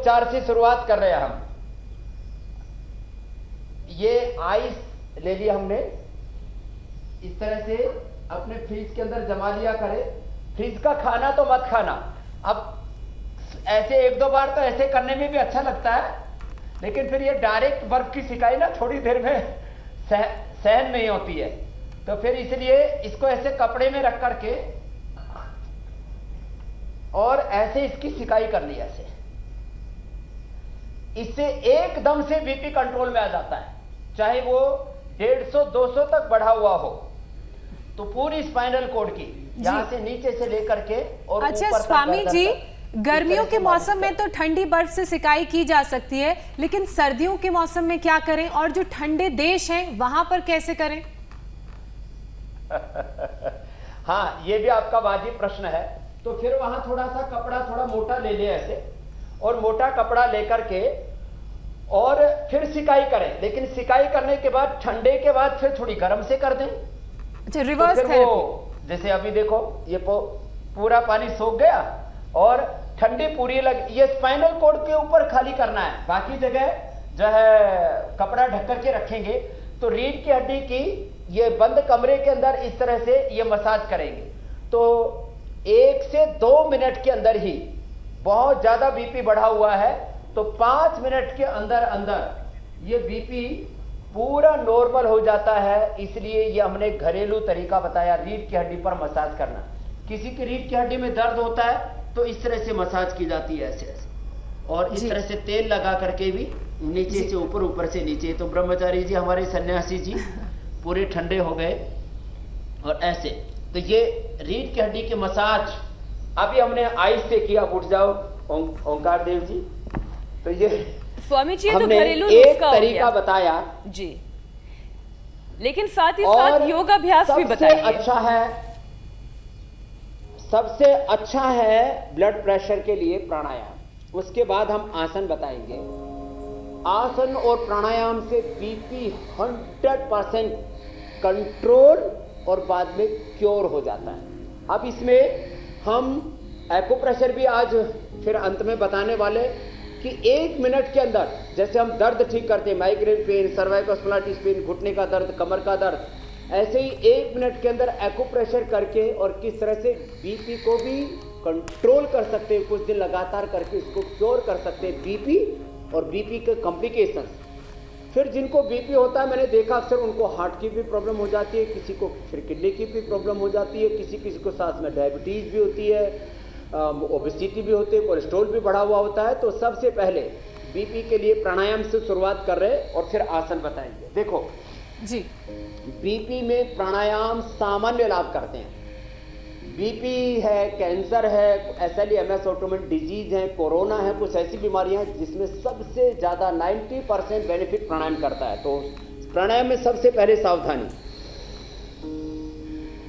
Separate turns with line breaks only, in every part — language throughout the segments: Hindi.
उपचार से शुरुआत कर रहे हैं हम। ये आइस ले लिया हमने, इस तरह से अपने फ्रिज के अंदर जमा लिया करें। फ्रिज का खाना तो मत खाना। अब ऐसे एक दो बार तो ऐसे करने में भी अच्छा लगता है, लेकिन फिर ये डायरेक्ट बर्फ की सिकाई ना थोड़ी देर में सहन नहीं होती है, तो फिर इसलिए इसको ऐसे कपड़े में रख करके और ऐसे इसकी सिकाई कर ली ऐसे। इससे एकदम से बीपी कंट्रोल में आ जाता है, चाहे वो 150-200 तक बढ़ा हुआ हो। तो पूरी स्पाइनल कॉर्ड की यहां से नीचे से लेकर के और
अच्छा
ऊपर तक
स्वामी जी, गर्मियों के
मालिश
मौसम में तो ठंडी बर्फ से सिकाई की जा सकती है, लेकिन सर्दियों के मौसम में क्या करें, और जो ठंडे देश हैं वहां पर कैसे करें?
हाँ, ये भी आपका वाजिब प्रश्न है। तो फिर वहां थोड़ा सा कपड़ा थोड़ा मोटा ले ले ऐसे, और मोटा कपड़ा लेकर के और फिर सिकाई करें। लेकिन सिकाई करने के बाद ठंडे के बाद फिर थोड़ी गर्म से कर दें।
अच्छा, रिवर्स
तो
थेरेपी।
जैसे अभी देखो ये पूरा पानी सूख गया और ठंडी पूरी लग, ये स्पाइनल कॉर्ड के ऊपर खाली करना है, बाकी जगह जो है कपड़ा ढक करके रखेंगे। तो रीढ़ की हड्डी की ये बंद कमरे के अंदर इस तरह से ये मसाज करेंगे। तो 1 से 2 मिनट के अंदर ही, बहुत ज्यादा बीपी बढ़ा हुआ है तो 5 मिनट के अंदर अंदर ये बीपी पूरा नॉर्मल हो जाता है। इसलिए ये हमने घरेलू तरीका बताया, रीढ़ की हड्डी पर मसाज करना। किसी की रीढ़ की हड्डी में दर्द होता है तो इस तरह से मसाज की जाती है ऐसे ऐसे, और इस तरह से तेल लगा करके भी नीचे से ऊपर, ऊपर से नीचे। तो ब्रह्मचारी जी, हमारे सन्यासी जी पूरे ठंडे हो गए और ऐसे। तो ये रीढ़ की हड्डी की मसाज अभी हमने आइस से किया। उठ जाओ ओंकार देव जी। तो ये
स्वामी जी,
हमने
तो घरेलू
एक
नुस्खा हो
तरीका
गया
बताया
जी, लेकिन साथ ही साथ योगाभ्यास भी बताइए।
अच्छा है, सबसे अच्छा है ब्लड प्रेशर के लिए प्राणायाम। उसके बाद हम आसन बताएंगे। आसन और प्राणायाम से बीपी 100% कंट्रोल और बाद में क्योर हो जाता है। अब इसमें हम एक्यूप्रेशर भी आज फिर अंत में बताने वाले कि 1 मिनट के अंदर जैसे हम दर्द ठीक करते हैं, migraine pain, cervical spondylitis pain, घुटने का दर्द, कमर का दर्द, ऐसे ही 1 मिनट के अंदर एक्यूप्रेशर करके और किस तरह से बीपी को भी कंट्रोल कर सकते हैं, कुछ दिन लगातार करके इसको क्योर कर सकते हैं बीपी और बीपी के कॉम्प्लिकेशंस। फिर जिनको बीपी होता है, मैंने देखा अक्सर उनको हार्ट की भी प्रॉब्लम हो जाती है, किसी को फिर किडनी की भी प्रॉब्लम हो जाती है, किसी को साथ में डायबिटीज भी होती है, ओबेसिटी भी होती है, कोलेस्ट्रॉल भी बढ़ा हुआ होता है। तो सबसे पहले बीपी के लिए प्राणायाम से शुरुआत कर रहे हैं और फिर आसन बताएंगे। देखो
जी,
बीपी में प्राणायाम सामान्य लाभ करते हैं। बीपी है, कैंसर है, SLE-MS ऑटोइम्यून डिजीज है, कोरोना है, कुछ ऐसी बीमारियां हैं जिसमें सबसे ज्यादा 90% बेनिफिट प्राणायाम करता है। तो प्राणायाम में सबसे पहले सावधानी,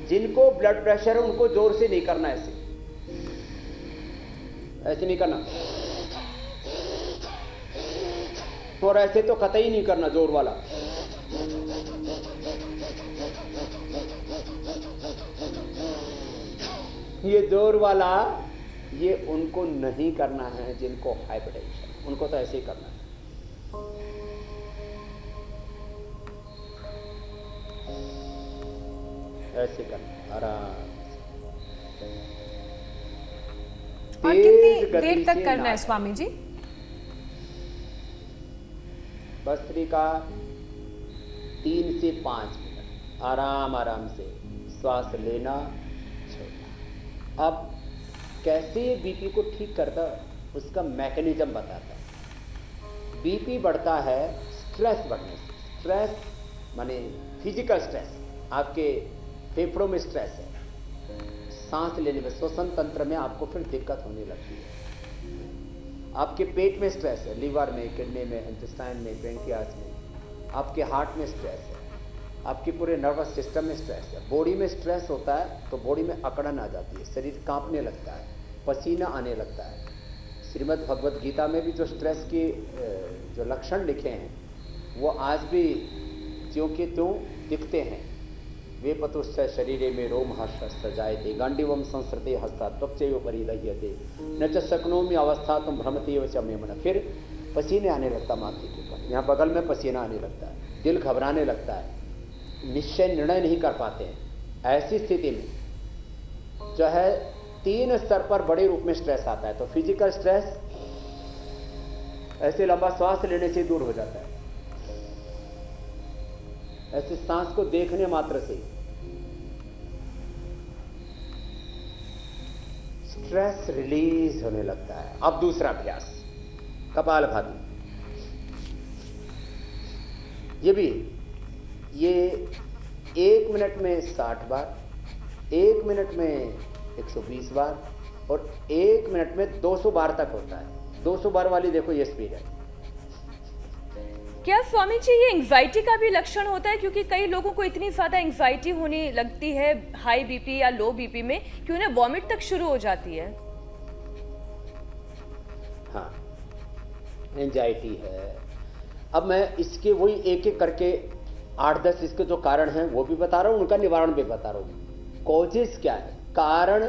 जिनको ब्लड प्रेशर है उनको जोर से नहीं करना, ऐसे नहीं करना, और ऐसे तो कतई नहीं करना जोर वाला। ये जोर वाला ये उनको नहीं करना है जिनको हाइपरटेंशन, उनको तो ऐसे ही करना है। ऐसे करना आराम।
और कितनी देर तक करना है स्वामी जी?
भस्त्रिका 3 से 5 मिनट आराम आराम से श्वास लेना छोड़ना। अब कैसे ये बीपी को ठीक करता उसका मैकेनिज्म बताता है। बीपी बढ़ता है स्ट्रेस बढ़ने से। स्ट्रेस माने फिजिकल स्ट्रेस, आपके फेफड़ों में स्ट्रेस है, सांस लेने में, श्वसन तंत्र में आपको फिर दिक्कत होने लगती है। आपके पेट में स्ट्रेस है, लीवर में, किडनी में, इंटेस्टाइन में, पेनक्रियास में, आपके हार्ट में स्ट्रेस है, आपके पूरे नर्वस सिस्टम में स्ट्रेस है। बॉडी में स्ट्रेस होता है तो बॉडी में अकड़न आ जाती है, शरीर कांपने लगता है, पसीना आने लगता है। श्रीमद् भगवद गीता में भी जो स्ट्रेस के जो लक्षण लिखे हैं वो आज भी ज्यों के त्यों दिखते हैं। वेपतुश्च शरीरे में रोमहर्षश्च जायते गांडीवम संसृते हस्ता त्वक्चैव परिदह्यते न च शक्नोमि अवस्था तुम भ्रमते च मे मन। फिर पसीने आने लगता माथे के ऊपर, यहाँ बगल में पसीना आने लगता है, दिल घबराने लगता है, निश्चय निर्णय नहीं कर पाते हैं। ऐसी स्थिति में जो है 3 स्तर पर बड़े रूप में स्ट्रेस आता है। तो फिजिकल स्ट्रेस ऐसे लंबा श्वास लेने से दूर हो जाता है, ऐसे सांस को देखने मात्र से स्ट्रेस रिलीज होने लगता है। अब दूसरा अभ्यास कपालभाति। ये 1 मिनट में 60 बार, 1 मिनट में 120 बार और 1 मिनट में 200 बार तक होता है। 200 बार वाली देखो ये स्पीड है।
क्या स्वामी जी ये एंजाइटी का भी लक्षण होता है? क्योंकि कई लोगों को इतनी ज्यादा एंजाइटी होने लगती है हाई बीपी या लो बीपी में कि उन्हें वॉमिट तक शुरू हो जाती है।
हाँ, एंजाइटी है। अब मैं इसके वही एक एक करके 8-10 इसके जो कारण हैं वो भी बता रहा हूं, उनका निवारण भी बता रहा हूं। कॉजेस क्या है, कारण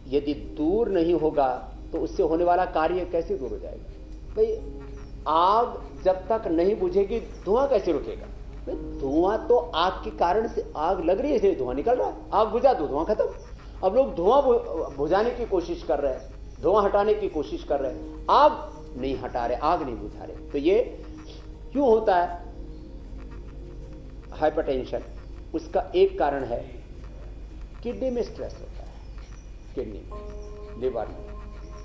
यदि दूर नहीं होगा तो उससे होने वाला कार्य कैसे दूर हो जाएगा? भाई आग जब तक नहीं बुझेगी धुआं कैसे रुकेगा? धुआं तो आग के कारण से, आग लग रही है इसलिए धुआं निकल रहा है, आग बुझा तो धुआं खत्म। अब लोग धुआं बुझाने की कोशिश कर रहे हैं, धुआं हटाने की कोशिश कर रहे हैं, आग नहीं हटा रहे, आग नहीं बुझा रहे। तो ये क्यों होता है? हाइपरटेंशन उसका एक कारण है। किडनी में स्ट्रेस होता है, किडनी में, लिवर में,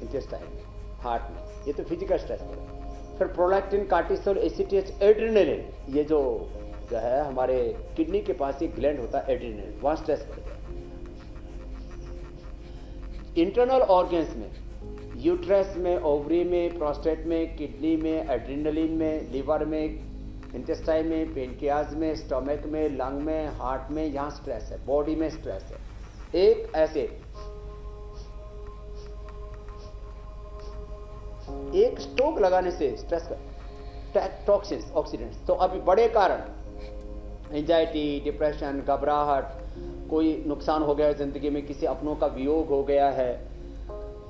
इंटेस्टाइन में, हार्ट में, ये तो फिजिकल स्ट्रेस हो रहा है। फिर प्रोलैक्टिन, कार्टिसोल, एसीटीएच, एड्रेनलिन, ये जो है हमारे किडनी के पास एक ग्लैंड होता है एड्रेनलिन, वहां स्ट्रेस बढ़ गया। इंटरनल ऑर्गन्स में, यूट्रस में, ओवरी में, प्रोस्टेट में, किडनी में, एड्रेनलिन में, लिवर में, इंटेस्टाइन में, पेनक्रियाज में, स्टमक में, लंग में, हार्ट में, यहां स्ट्रेस है, बॉडी में स्ट्रेस है। एक ऐसे एक स्टोव लगाने से स्ट्रेस का टॉक्सिन्स, ऑक्सीडेंट्स। तो अभी बड़े कारण एंजाइटी, डिप्रेशन, घबराहट, कोई नुकसान हो गया है जिंदगी में, किसी अपनों का वियोग हो गया है,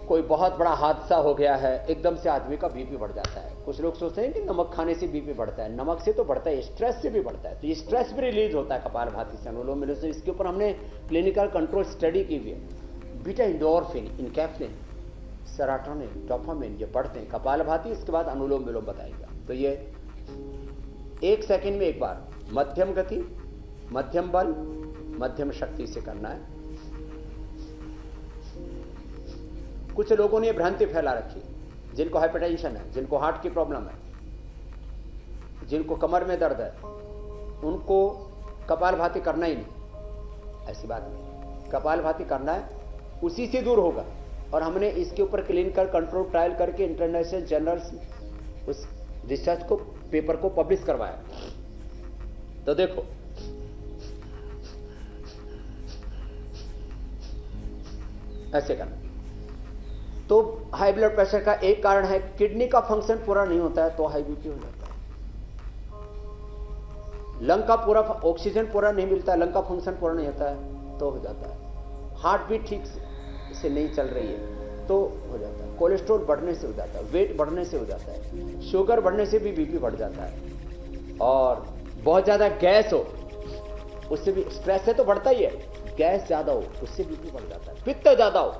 कोई बहुत बड़ा हादसा हो गया है, एकदम से आदमी का बीपी बढ़ जाता है। कुछ लोग सोचते हैं कि नमक खाने से बीपी बढ़ता है, नमक से तो बढ़ता है, स्ट्रेस से भी बढ़ता है। तो ये स्ट्रेस भी रिलीज होता है कपालभाति से, अनुलोम विलोम से। इसके ऊपर हमने क्लिनिकल कंट्रोल स्टडी की हुई है। बीटा एंडोर्फिन, इनकैफ्लिन, सेरोटोनिन, डोपामिन, ये बढ़ते हैं कपालभाति। इसके बाद अनुलोम विलोम बताएगा। तो ये 1 सेकंड में एक बार, मध्यम गति, मध्यम बल, मध्यम शक्ति से करना है। कुछ लोगों ने भ्रांति फैला रखी, जिनको हाइपरटेंशन है, जिनको हार्ट की प्रॉब्लम है, जिनको कमर में दर्द है, उनको कपालभाति करना ही नहीं। ऐसी बात नहीं, कपालभाति करना है, उसी से दूर होगा। और हमने इसके ऊपर क्लिनिकल कंट्रोल ट्रायल करके इंटरनेशनल जर्नल्स उस रिसर्च को, पेपर को पब्लिश करवाया। तो देखो ऐसे करना। तो हाई ब्लड प्रेशर का एक कारण है, किडनी का फंक्शन पूरा नहीं होता है तो हाई बीपी हो जाता है। लंग का पूरा ऑक्सीजन पूरा नहीं मिलता है, लंग का फंक्शन पूरा नहीं होता है तो हो जाता है। हार्ट बीट ठीक से नहीं चल रही है तो हो जाता है। कोलेस्ट्रॉल बढ़ने से हो जाता है, वेट बढ़ने से हो जाता है, शुगर बढ़ने से भी बीपी बढ़ जाता है। और बहुत ज्यादा गैस हो उससे भी, स्ट्रेस से तो बढ़ता ही है, गैस ज्यादा हो उससे बीपी बढ़ जाता है। पित्त ज्यादा हो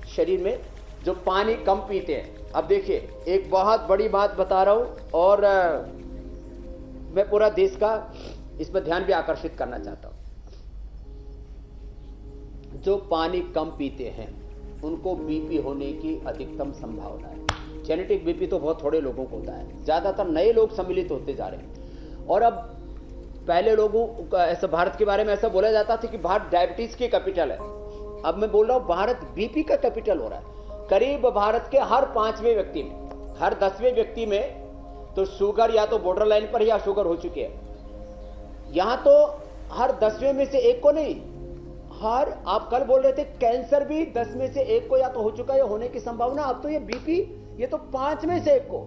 शरीर में, जो पानी कम पीते हैं। अब देखिए एक बहुत बड़ी बात बता रहा हूं और मैं पूरा देश का इस पर ध्यान भी आकर्षित करना चाहता हूं। जो पानी कम पीते हैं उनको बीपी होने की अधिकतम संभावना है। जेनेटिक बीपी तो बहुत थोड़े लोगों को होता है, ज्यादातर नए लोग सम्मिलित होते जा रहे हैं। और अब पहले लोगों ऐसा भारत के बारे में ऐसा बोला जाता था कि भारत डायबिटीज की कैपिटल है। अब मैं बोल रहा हूं भारत बीपी का कैपिटल हो रहा है। करीब भारत के हर 5वें व्यक्ति में, हर 10वें व्यक्ति में तो शुगर या तो बॉर्डर लाइन पर या शुगर हो चुकी है। यहां तो हर 10वें में से एक को नहीं, हर, आप कल बोल रहे थे कैंसर भी 10 में से एक को या तो हो चुका है या होने की संभावना। अब तो ये बीपी, ये तो 5 में से एक को,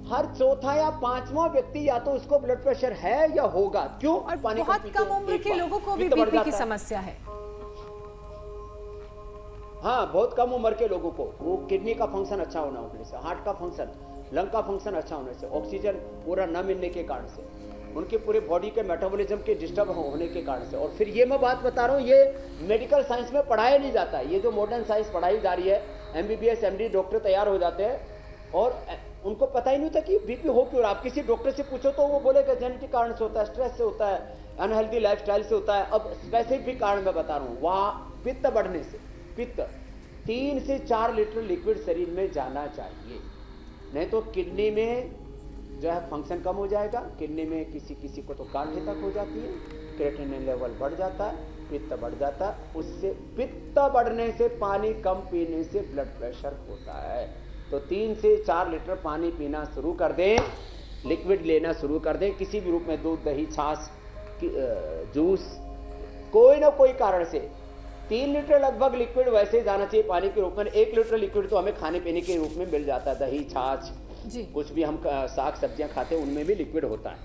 हर चौथा या पांचवा व्यक्ति या तो उसको ब्लड प्रेशर है या होगा। क्यों?
और
पानी
बहुत
पीते
कम उम्र
एक
के
बार,
लोगों को भी
पित्त बढ़
बीपी की
जाता है।
समस्या है।
हाँ, बहुत कम उम्र के लोगों को वो किडनी का फंक्शन अच्छा होना होने से, हार्ट का फंक्शन, लंग का फंक्शन अच्छा होने से, ऑक्सीजन पूरा न मिलने के कारण से, उनके पूरे बॉडी के मेटाबॉलिज्म के डिस्टर्ब होने के कारण से। और फिर ये मैं बात बता रहा हूँ, ये मेडिकल साइंस में पढ़ाया नहीं जाता है। ये जो मॉडर्न साइंस पढ़ाई जा रही है, एमबीबीएस एमडी डॉक्टर तैयार हो जाते हैं और उनको पता ही नहीं होता कि बीपी हो क्यों। आप किसी डॉक्टर से पूछो तो वो बोलेगा जेनेटिक कारण से होता है, स्ट्रेस से होता है, अनहेल्दी लाइफस्टाइल से होता है। अब स्पेसिफिक कारण मैं बता रहा हूँ, वहाँ पित्त बढ़ने से, पित्त 3 से 4 लीटर लिक्विड शरीर में जाना चाहिए, नहीं तो किडनी में जो है फंक्शन कम हो जाएगा। किडनी में किसी को तो गांठें तक हो जाती है, क्रिएटिनिन लेवल बढ़ जाता है, पित्त बढ़ जाता है। उससे पित्त बढ़ने से, पानी कम पीने से ब्लड प्रेशर होता है। तो 3 से 4 लीटर पानी पीना शुरू कर दें, लिक्विड लेना शुरू कर दें किसी भी रूप में, दूध, दही, छाछ, जूस, कोई ना कोई कारण से। 3 लीटर लगभग लिक्विड वैसे ही जाना चाहिए पानी के रूप में। 1 लीटर लिक्विड तो हमें खाने पीने के रूप में मिल जाता है, दही, छाछ, कुछ भी हम साग सब्जियां खाते हैं उनमें भी लिक्विड होता है।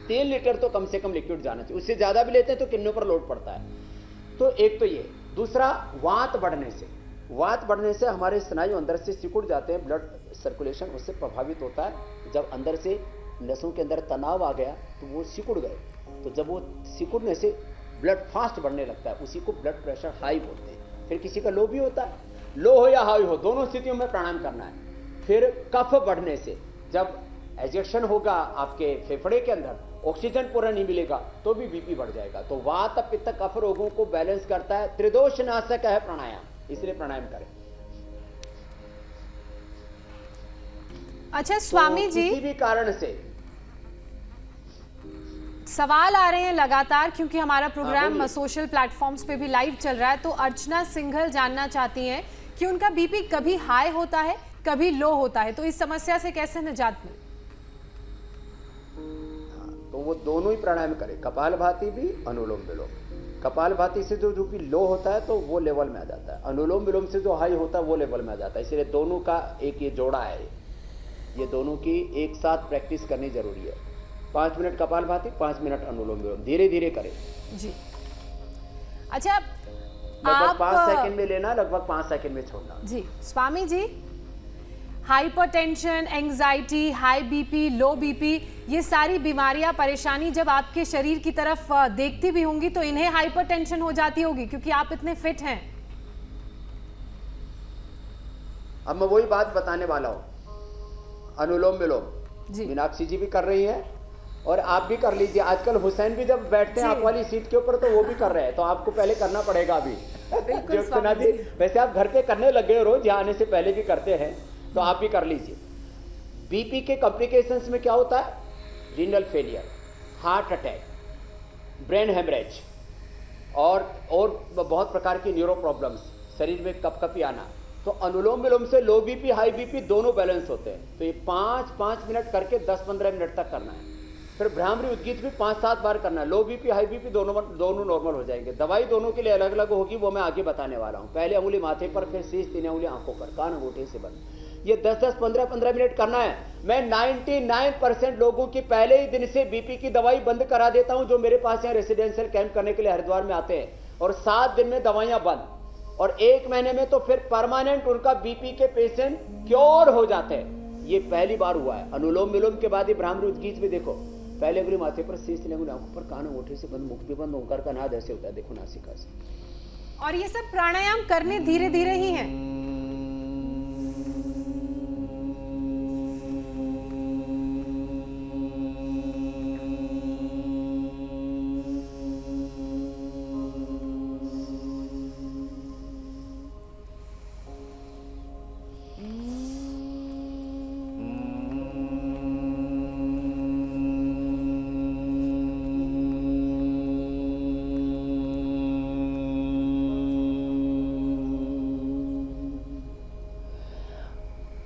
3 लीटर तो कम से कम लिक्विड जाना चाहिए। उससे ज्यादा भी लेते हैं तो किडनियों पर लोड पड़ता है। तो एक तो ये, दूसरा वात बढ़ने से, वात बढ़ने से हमारे स्नायु अंदर से सिकुड़ जाते हैं, ब्लड सर्कुलेशन उससे प्रभावित होता है। जब अंदर से नसों के अंदर तनाव आ गया तो वो सिकुड़ गए, तो जब वो सिकुड़ने से ब्लड फास्ट बढ़ने लगता है, उसी को ब्लड प्रेशर हाई बोलते हैं। फिर किसी का लो भी होता है, लो हो या हाई हो, दोनों स्थितियों में प्राणायाम करना है। फिर कफ बढ़ने से, जब एजेक्शन होगा आपके फेफड़े के अंदर, ऑक्सीजन पूरा नहीं मिलेगा तो भी बीपी बढ़ जाएगा। तो वात पित्त कफ रोगों को बैलेंस करता है, त्रिदोष नाशक है प्राणायाम, इसलिए प्राणायाम करें।
अच्छा स्वामी
तो
जी,
किसी भी कारण से
सवाल आ रहे हैं लगातार, क्योंकि हमारा प्रोग्राम
बोलिए।
सोशल प्लेटफॉर्म्स पे भी लाइव चल रहा है। तो अर्चना सिंघल जानना चाहती हैं कि उनका बीपी कभी हाई होता है, कभी लो होता है, तो इस समस्या से कैसे निजात मिले?
तो वो दोनों ही प्राणायाम करें, कपालभाति भी, अनुलोम विलोम। कपालभाति से जो बीपी लो होता है तो वो लेवल में आ जाता है, अनुलोम विलोम से जो हाई होता है वो लेवल में आ जाता है। इसलिए दोनों का एक ये जोड़ा है, ये दोनों की एक साथ प्रैक्टिस करनी जरूरी है। 5 मिनट कपालभाति, 5 मिनट अनुलोम विलोम, धीरे धीरे करें
जी। अच्छा,
लगभग 5 सेकंड में लेना, लगभग 5 सेकंड में छोड़ना।
जी Swami ji, hypertension, anxiety, high BP, low BP, ये सारी बीमारियां, परेशानी जब आपके शरीर की तरफ देखती भी होंगी तो इन्हें हाइपरटेंशन हो जाती होगी, क्योंकि आप इतने फिट हैं।
अब मैं वही बात बताने वाला हूं, अनुलोम विलोम
जी।
मीनाक्षी जी भी कर रही हैं और आप भी कर लीजिए। आजकल हुसैन भी जब बैठते हैं आप वाली सीट के ऊपर तो वो भी कर रहे हैं, तो आपको पहले करना पड़ेगा अभी। ज्योत्सना जी, वैसे आप घर पे करने लगे हो, रोज यहाँ आने से पहले भी करते हैं, तो आप भी कर लीजिए। बीपी के कॉम्प्लिकेशंस में क्या होता है? Renal failure, heart attack, brain haemorrhage और बहुत प्रकार की न्यूरो प्रॉब्लम्स, शरीर में कपकपी आना। तो अनुलोम विलोम से लो बीपी हाई बीपी दोनों बैलेंस होते हैं। तो ये 5-5 मिनट करके 10-15 मिनट तक करना है। फिर भ्रामरी उद्गीत भी 5-7 बार करना है। लो बीपी हाई बीपी दोनों नॉर्मल हो जाएंगे। दवाई दोनों के लिए अलग अलग होगी, वो मैं आगे बताने वाला हूँ। पहले अंगुली माथे पर, फिर शीश, 3 अंगुली आंखों पर, कान अंगूठे से बंद। ये 10-10, 15-15 मिनट करना है। मैं 99% लोगों की पहले ही दिन से बीपी की दवाई बंद करा देता हूं, जो मेरे पास यहाँ रेसिडेंशियल कैंप करने के लिए हरिद्वार में आते हैं, और 7 दिन में दवाइयां बंद, और 1 महीने में तो फिर परमानेंट उनका बीपी के पेशेंट क्योर हो जाते हैं। ये पहली बार हुआ है। अनुलोम विलोम के बाद ही भ्रामरी उद्गीत में देखो, पहले अंगुली माथे पर, शीश, अंगुली आंखों पर, कान अंगूठे से बंद, मुख भी बंद, ओंकार का नाद ऐसे होता है, देखो नासिका से।
और ये सब प्राणायाम करने धीरे धीरे ही हैं।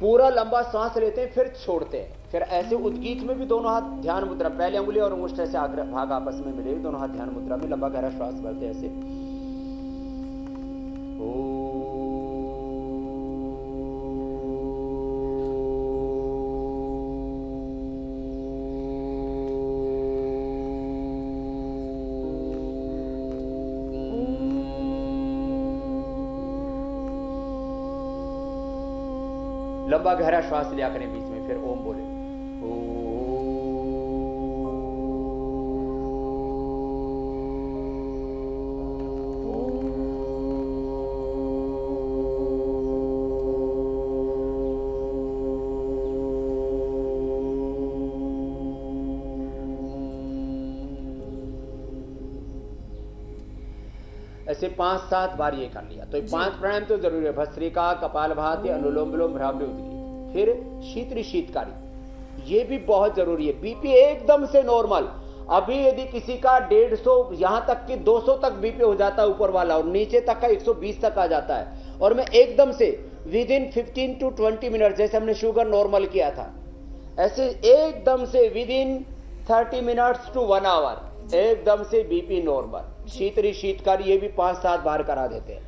पूरा लंबा सांस लेते हैं, फिर छोड़ते हैं। फिर ऐसे उद्गीत में भी दोनों हाथ ध्यान मुद्रा, पहले अंगुली और अंगुष्ठ ऐसे भाग आपस में मिले, दोनों हाथ ध्यान मुद्रा में, लंबा गहरा श्वास भरते ऐसे। लंबा गहरा श्वास लिया करें बीच में, फिर ओम बोले। ऐसे 5-7 बार ये कर लिया। तो 5 प्राणायाम तो जरूरी है, भस्त्रिका, कपालभाति, अनुलोम विलोम, भ्रामरी उदगी। फिर शीतरी शीतकारी, ये भी बहुत जरूरी है। बीपी एकदम से नॉर्मल, अभी यदि किसी का 150 यहां तक कि 200 तक बीपी हो जाता है ऊपर वाला, और नीचे तक का 120 तक आ जाता है, और मैं एकदम से विद इन 15 to 20 मिनट, जैसे हमने शुगर नॉर्मल किया था, ऐसे एकदम से with in 30 minutes to 1 hour एकदम से बीपी नॉर्मल। शीतरी शीतकारी ये भी 5-7 बार करा देते हैं।